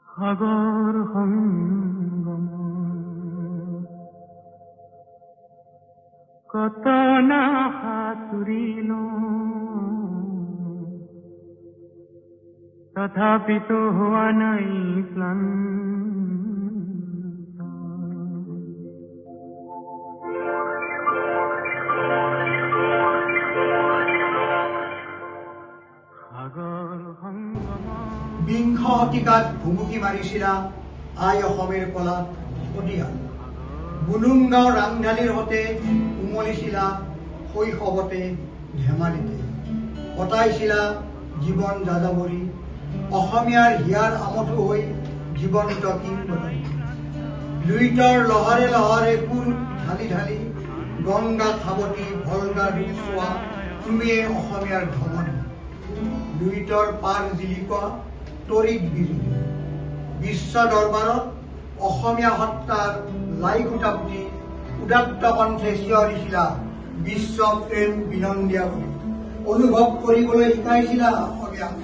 সাগৰ সংগম কত না সাঁতুৰিল তথাপিতো হোৱা নাই ক্লান্ত সাগৰ সংগম বিংশ শতিকাত ভুমুকি মাৰিছিলা আই অসমেৰ কলাত শদিয়া বুলুংগাঁও ৰাংঢালীৰ হতে উমলিছিলা শৈশৱতে ধেমালিতে কটাইছিলা জীৱন যাযাবৰী অসমীয়াৰ হিয়াৰ আমঠু হৈ জীৱন্ত কিংবদন্তী লুইতৰ লহৰে লহৰে কুল ঢালি ঢালি গংগা খাবতী ভলগা ৰূপ চোৱা তুমিয়ে অসমীয়াৰ ধমনী লুইতৰ পাৰ জিলিকোৱা তৰিত বিজুলী বিশ্ব দৰবাৰত অসমীয়া সত্তাৰ লাই খুঁটা পুতি উদাত্ত কণ্ঠে চিঞৰিছিলা বিশ্ব প্ৰেম বিনন্দীয়া বুলি অনুভৱ কৰিবলৈ শিকাইছিলা অসমীয়াক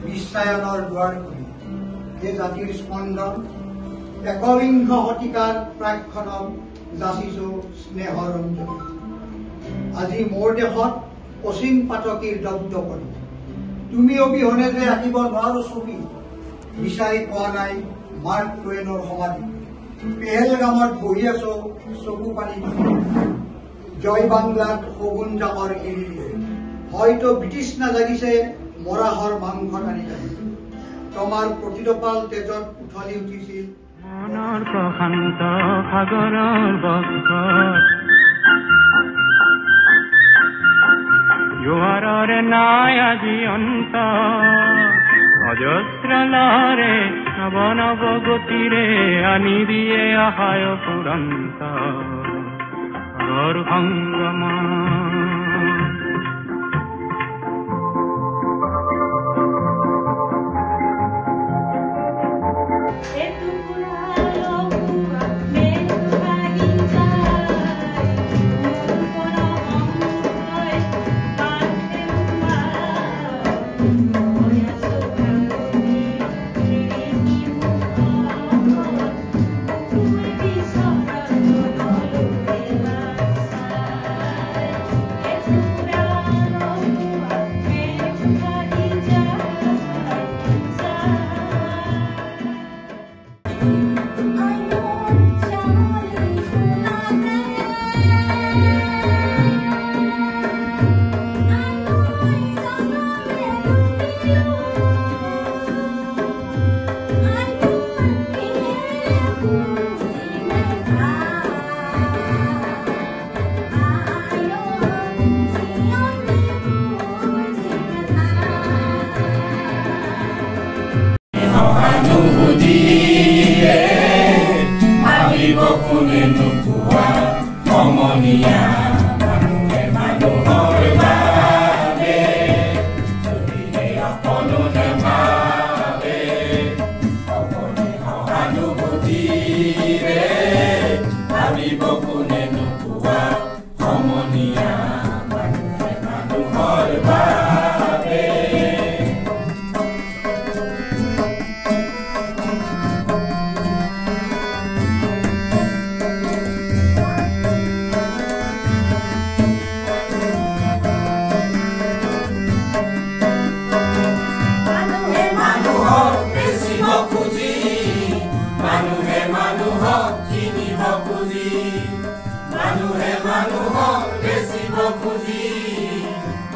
বিশ্বায়নৰ দুৱাৰ কৰি এই জাতিৰ স্পন্দন একবিংশ শতিকাৰ প্ৰাক্ষণক যাচিছো স্নেহৰ অঞ্জলি আজি মোৰ দেশত অচিন পাতকীৰ দগ্ধ কৰি তুমি অবিহনে যে ৰাখিব নোৱাৰো ছবি বিচাৰি পোৱা নাই মাৰ্ক টুৱেইনৰ সমাধি পেহেলগামত বহি আছো চকু পানী জয় বাংলাত শগুন জাকৰ এৰি হয়তো ব্ৰিটিছ নাজাগিছে মৰাহৰ মাংস টানি টানি তোমাৰ প্ৰতিটোপাল তেজত উঠলি উঠিছিল মনৰ প্ৰশান্ত সাগৰৰ বক্ষত জোৱাৰৰে নাই আজি অন্ত অজস্ৰ লহৰে নৱ নৱ গতিৰে আনি দিয়ে আশায় ফুৰন্ত সাগৰ সংগম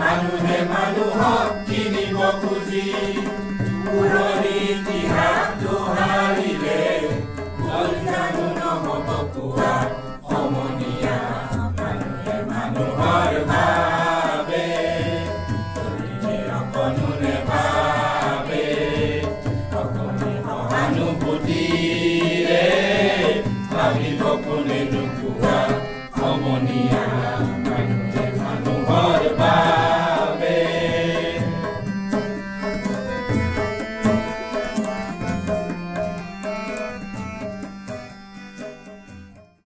মানুহে মানুহক কিনিব খুজি